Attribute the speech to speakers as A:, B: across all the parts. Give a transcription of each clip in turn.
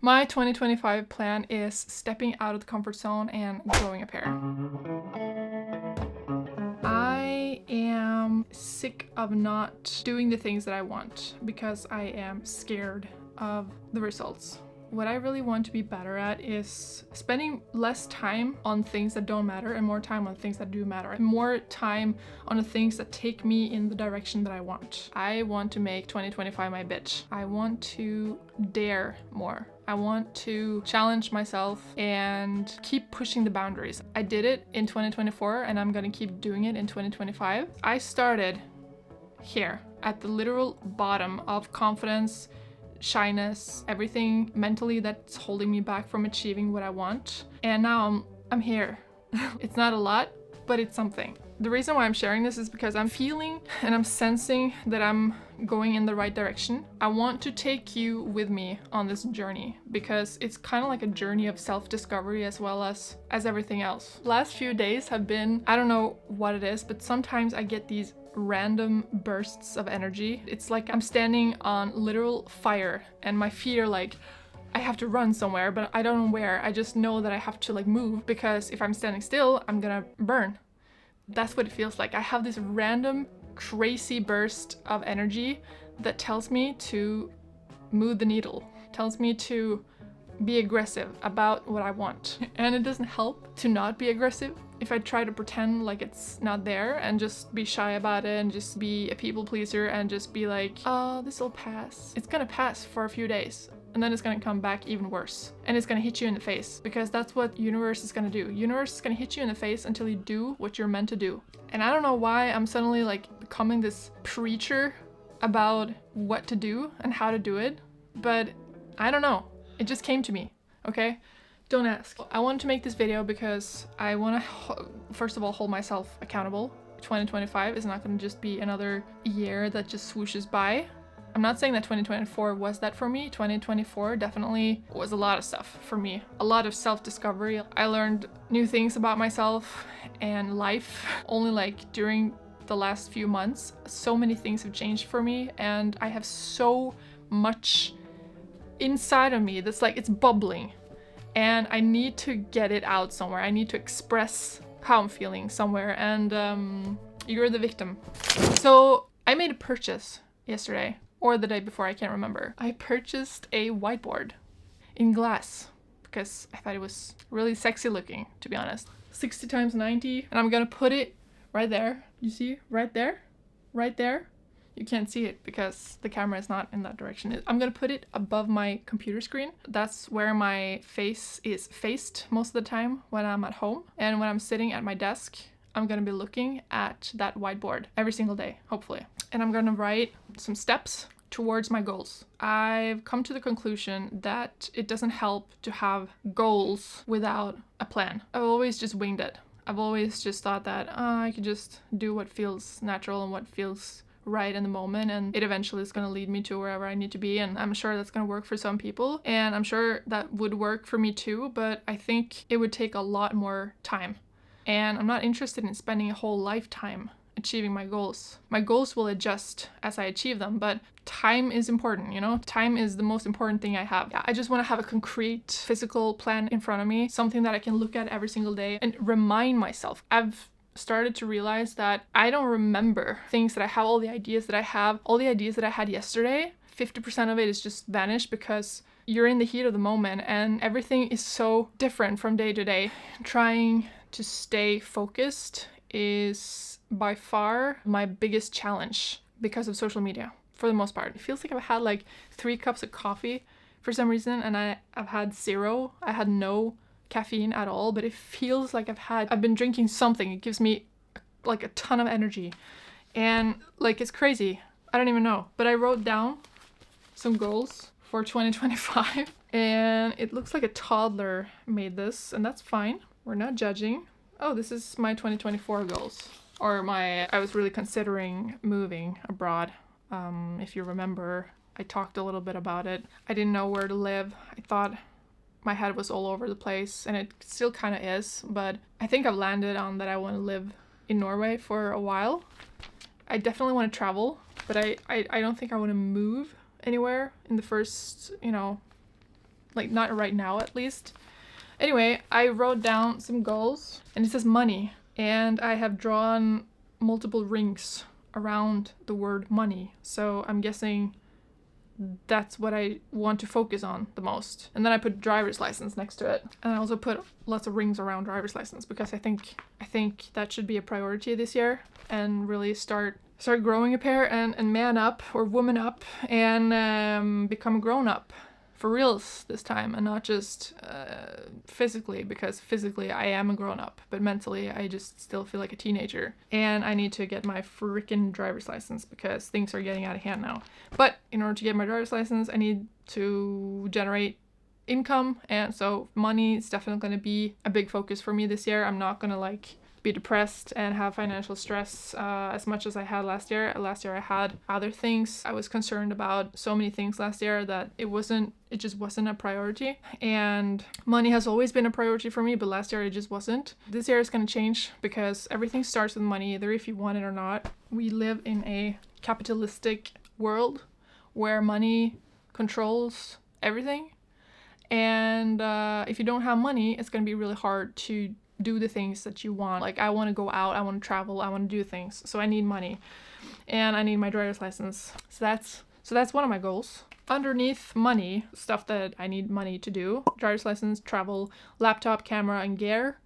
A: My 2025 plan is stepping out of the comfort zone and growing a pair. I am sick of not doing the things that I want because I am scared of the results. What I really want to be better at is spending less time on things that don't matter and more time on things that do matter, and more time on the things that take me in the direction that I want. I want to make 2025 my bitch. I want to dare more. I want to challenge myself and keep pushing the boundaries. I did it in 2024 and I'm gonna keep doing it in 2025. I started here at the literal bottom of confidence, shyness, everything mentally that's holding me back from achieving what I want. And now I'm here. It's not a lot, but it's something. The reason why I'm sharing this is because I'm feeling and I'm sensing that I'm going in the right direction. I want to take you with me on this journey because it's kind of like a journey of self-discovery as well as everything else. Last few days have been, I don't know what it is, but sometimes I get these random bursts of energy. It's like I'm standing on literal fire and my feet are like, I have to run somewhere, but I don't know where. I just know that I have to like move because if I'm standing still, I'm gonna burn. That's what it feels like. I have this random crazy burst of energy that tells me to move the needle, tells me to be aggressive about what I want. And it doesn't help to not be aggressive if I try to pretend like it's not there and just be shy about it and just be a people pleaser and just be like, oh, this will pass. It's gonna pass for a few days and then it's gonna come back even worse. And it's gonna hit you in the face because that's what universe is gonna do. Universe is gonna hit you in the face until you do what you're meant to do. And I don't know why I'm suddenly like becoming this preacher about what to do and how to do it, but I don't know. It just came to me, okay? Don't ask. I wanted to make this video because I want to, first of all, hold myself accountable. 2025 is not going to just be another year that just swooshes by. I'm not saying that 2024 was that for me. 2024 definitely was a lot of stuff for me. A lot of self-discovery. I learned new things about myself and life only like during the last few months. So many things have changed for me and I have so much inside of me that's like, it's bubbling. And I need to get it out somewhere. I need to express how I'm feeling somewhere and you're the victim. So I made a purchase yesterday or the day before, I can't remember. I purchased a whiteboard in glass because I thought it was really sexy looking, to be honest. 60 times 90 and I'm gonna put it right there. You see, right there, right there. You can't see it because the camera is not in that direction. I'm gonna put it above my computer screen. That's where my face is faced most of the time when I'm at home. And when I'm sitting at my desk, I'm gonna be looking at that whiteboard every single day, hopefully. And I'm gonna write some steps towards my goals. I've come to the conclusion that it doesn't help to have goals without a plan. I've always just winged it. I've always just thought that I could just do what feels natural and what feels right in the moment, and it eventually is going to lead me to wherever I need to be, and I'm sure that's going to work for some people and I'm sure that would work for me too, but I think it would take a lot more time and I'm not interested in spending a whole lifetime achieving my goals. My goals will adjust as I achieve them, but time is important, you know? Time is the most important thing I have. I just want to have a concrete physical plan in front of me, something that I can look at every single day and remind myself. I've started to realize that I don't remember things that I have, all the ideas that I have, all the ideas that I had yesterday. 50% of it is just vanished because you're in the heat of the moment and everything is so different from day to day. Trying to stay focused is by far my biggest challenge because of social media for the most part. It feels like I've had like 3 cups of coffee for some reason and I've had zero. I had no caffeine at all, but it feels like I've been drinking something. It gives me like a ton of energy and like it's crazy. I don't even know, but I wrote down some goals for 2025 and it looks like a toddler made this and that's fine. We're not judging. Oh, this is my 2024 goals, or I was really considering moving abroad. If you remember, I talked a little bit about it. I didn't know where to live. I thought my head was all over the place and it still kind of is, but I think I've landed on that I want to live in Norway for a while. I definitely want to travel, but I don't think I want to move anywhere in the first, like not right now at least. Anyway, I wrote down some goals and it says money, and I have drawn multiple rings around the word money. So I'm guessing that's what I want to focus on the most. And then I put driver's license next to it. And I also put lots of rings around driver's license because I think that should be a priority this year, and really start growing a pair and man up or woman up and become a grown up for reals this time, and not just physically, because physically I am a grown up, but mentally I just still feel like a teenager. And I need to get my freaking driver's license because things are getting out of hand now. But in order to get my driver's license, I need to generate income, and so money is definitely going to be a big focus for me this year. I'm not going to like be depressed and have financial stress as much as I had last year. Last year I had other things. I was concerned about so many things last year that it just wasn't a priority. And money has always been a priority for me, but last year it just wasn't. This year is going to change because everything starts with money, either if you want it or not. We live in a capitalistic world where money controls everything. And if you don't have money, it's going to be really hard to do the things that you want. Like, I want to go out, I want to travel, I want to do things. So I need money, and I need my driver's license. So that's one of my goals. Underneath money, stuff that I need money to do: driver's license, travel, laptop, camera, and gear,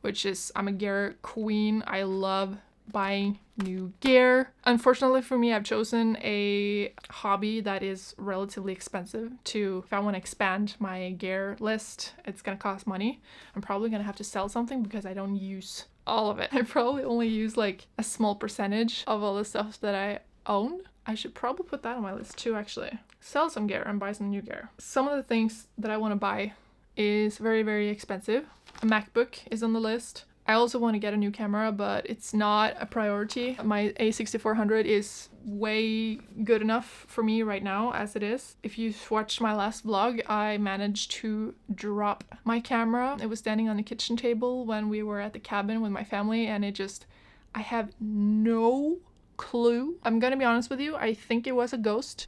A: which is, I'm a gear queen. I love buying new gear. Unfortunately for me, I've chosen a hobby that is relatively expensive. If I want to expand my gear list, it's gonna cost money. I'm probably gonna have to sell something because I don't use all of it. I probably only use like a small percentage of all the stuff that I own. I should probably put that on my list too, actually. Sell some gear and buy some new gear. Some of the things that I want to buy is very, very expensive. A MacBook is on the list. I also want to get a new camera, but it's not a priority. My A6400 is way good enough for me right now as it is. If you watched my last vlog, I managed to drop my camera. It was standing on the kitchen table when we were at the cabin with my family, and I have no clue. I'm gonna be honest with you, I think it was a ghost.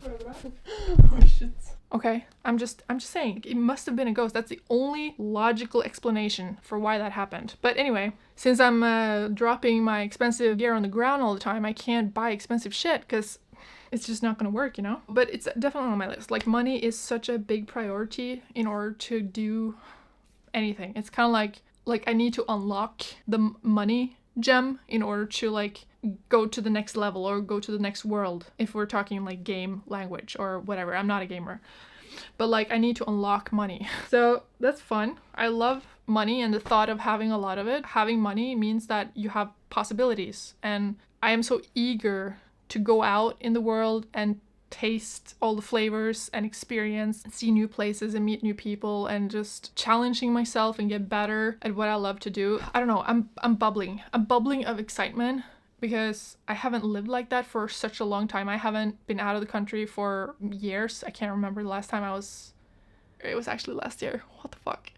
A: Oh shit. Okay, I'm just saying, it must have been a ghost. That's the only logical explanation for why that happened. But anyway, since I'm dropping my expensive gear on the ground all the time, I can't buy expensive shit because it's just not gonna work, you know? But it's definitely on my list. Like, money is such a big priority in order to do anything. It's kind of like I need to unlock the money gem in order to like go to the next level or go to the next world, if we're talking like game language or whatever. I'm not a gamer, but like I need to unlock money. So that's fun. I love money and the thought of having a lot of it. Having money means that you have possibilities, and I am so eager to go out in the world and taste all the flavors and experience and see new places and meet new people and just challenging myself and get better at what I love to do. I don't know, I'm bubbling. I'm bubbling of excitement because I haven't lived like that for such a long time. I haven't been out of the country for years. I can't remember the last time it was actually last year. What the fuck?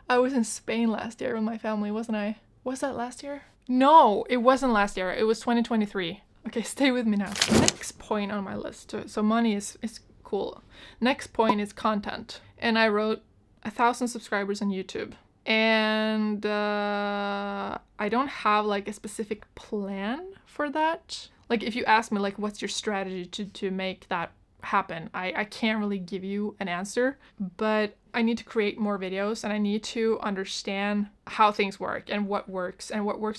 A: I was in Spain last year with my family, wasn't I? Was that last year? No, it wasn't last year. It was 2023. Okay, stay with me now. Next point on my list. So money is cool. Next point is content. And I wrote 1,000 subscribers on YouTube. And I don't have like a specific plan for that. Like, if you ask me like what's your strategy to make that happen, I can't really give you an answer, but I need to create more videos and I need to understand how things work and what works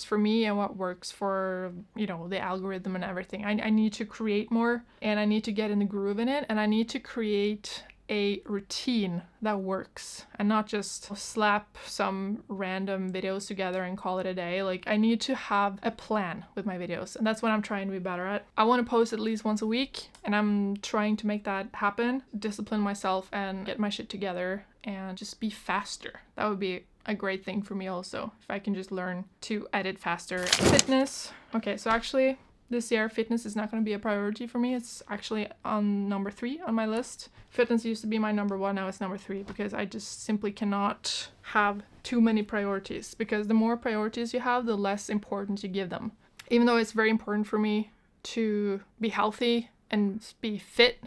A: for me and what works for, you know, the algorithm and everything. I need to create more, and I need to get in the groove in it, and I need to create a routine that works and not just slap some random videos together and call it a day. Like, I need to have a plan with my videos, and that's what I'm trying to be better at. I want to post at least once a week, and I'm trying to make that happen, discipline myself and get my shit together and just be faster. That would be a great thing for me also, if I can just learn to edit faster. Fitness. Okay, so actually this year fitness is not going to be a priority for me. It's actually on number 3 on my list. Fitness used to be my number 1, now it's number 3, because I just simply cannot have too many priorities, because the more priorities you have, the less importance you give them. Even though it's very important for me to be healthy and be fit,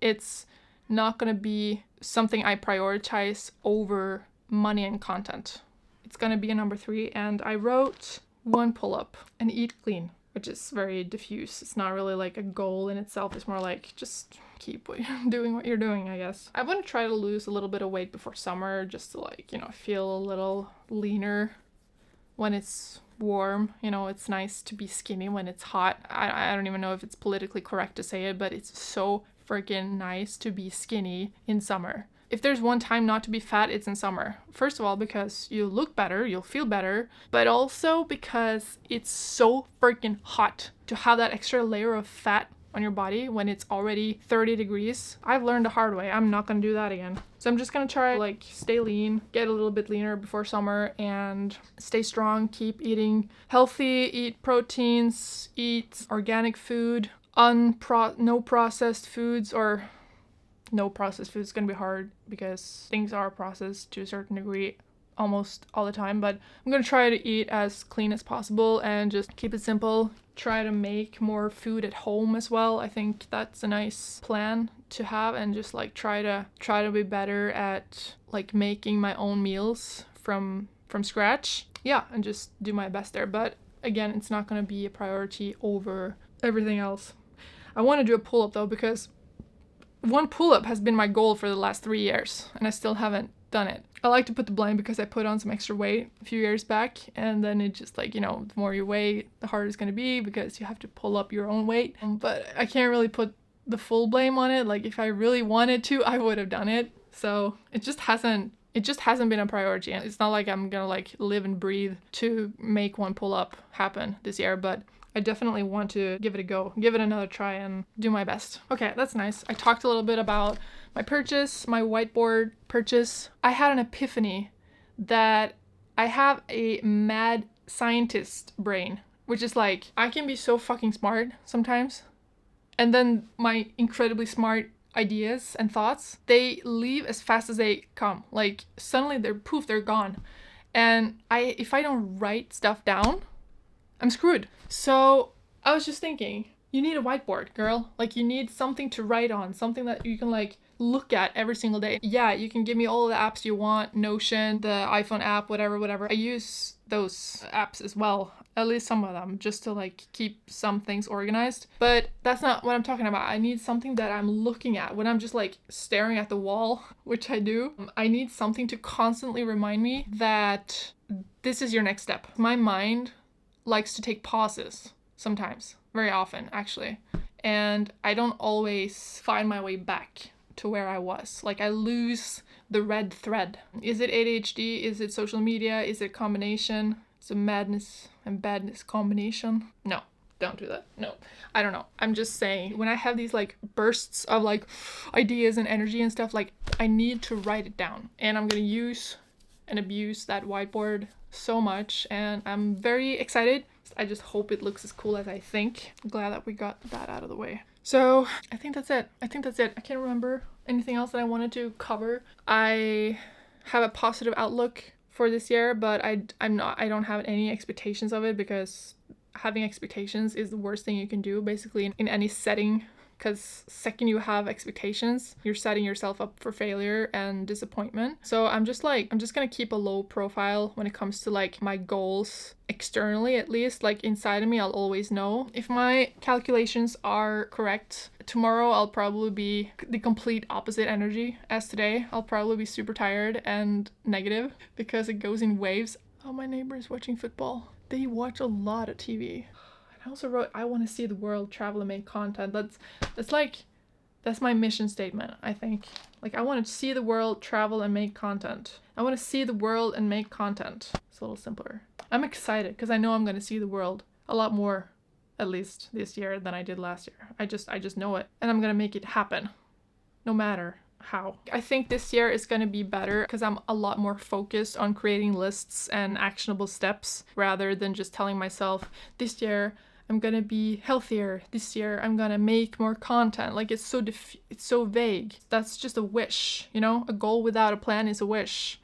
A: it's not going to be something I prioritize over money and content. It's going to be a number 3. And I wrote 1 pull-up and eat clean, which is very diffuse. It's not really like a goal in itself. It's more like just keep doing what you're doing, I guess. I want to try to lose a little bit of weight before summer, just to like, you know, feel a little leaner when it's warm. You know, it's nice to be skinny when it's hot. I don't even know if it's politically correct to say it, but it's so freaking nice to be skinny in summer. If there's one time not to be fat, it's in summer. First of all, because you look better, you'll feel better, but also because it's so freaking hot to have that extra layer of fat on your body when it's already 30 degrees. I've learned the hard way. I'm not gonna do that again. So I'm just gonna try like stay lean, get a little bit leaner before summer, and stay strong, keep eating healthy, eat proteins, eat organic food, no processed foods, or no processed food is going to be hard because things are processed to a certain degree almost all the time, but I'm going to try to eat as clean as possible and just keep it simple. Try to make more food at home as well. I think that's a nice plan to have, and just like try to be better at like making my own meals from scratch. Yeah, and just do my best there. But again, it's not going to be a priority over everything else. I want to do a pull-up though, because 1 pull-up has been my goal for the last 3 years, and I still haven't done it. I like to put the blame because I put on some extra weight a few years back, and then it just like, you know, the more you weigh, the harder it's going to be because you have to pull up your own weight. But I can't really put the full blame on it. Like if I really wanted to, I would have done it. So it just hasn't been a priority. And it's not like I'm going to like live and breathe to make 1 pull-up happen this year, but I definitely want to give it a go, give it another try, and do my best. Okay, that's nice. I talked a little bit about my purchase, my whiteboard purchase. I had an epiphany that I have a mad scientist brain, which is like, I can be so fucking smart sometimes, and then my incredibly smart ideas and thoughts, they leave as fast as they come. Like suddenly they're gone. And if I don't write stuff down, I'm screwed. So I was just thinking, you need a whiteboard, girl. Like you need something to write on, something that you can like look at every single day. Yeah, you can give me all the apps you want, Notion, the iPhone app, whatever. I use those apps as well, at least some of them, just to like keep some things organized. But that's not what I'm talking about. I need something that I'm looking at when I'm just like staring at the wall, which I do. I need something to constantly remind me that this is your next step. My mind likes to take pauses sometimes, very often actually, and I don't always find my way back to where I was. Like I lose the red thread. Is it ADHD? Is it social media? Is it a combination? It's a madness and badness combination. No, don't do that. No, I don't know. I'm just saying, when I have these like bursts of like ideas and energy and stuff, like I need to write it down, and I'm gonna use and abuse that whiteboard so much, and I'm very excited. I just hope it looks as cool as I think. I'm glad that we got that out of the way. So I think that's it. I can't remember anything else that I wanted to cover. I have a positive outlook for this year, but I don't have any expectations of it, because having expectations is the worst thing you can do basically in any setting. Because second you have expectations, you're setting yourself up for failure and disappointment. So I'm just gonna keep a low profile when it comes to like my goals externally, at least. Like inside of me, I'll always know if my calculations are correct. Tomorrow I'll probably be the complete opposite energy as today. I'll probably be super tired and negative because it goes in waves. Oh, my neighbor is watching football. They watch a lot of TV. I also wrote, I want to see the world, travel, and make content. That's my mission statement, I think. Like, I want to see the world, travel, and make content. I want to see the world and make content. It's a little simpler. I'm excited because I know I'm going to see the world a lot more, at least this year, than I did last year. I just know it. And I'm going to make it happen, no matter how. I think this year is going to be better because I'm a lot more focused on creating lists and actionable steps rather than just telling myself, this year I'm gonna be healthier, this year I'm gonna make more content. Like it's so vague. That's just a wish, you know? A goal without a plan is a wish.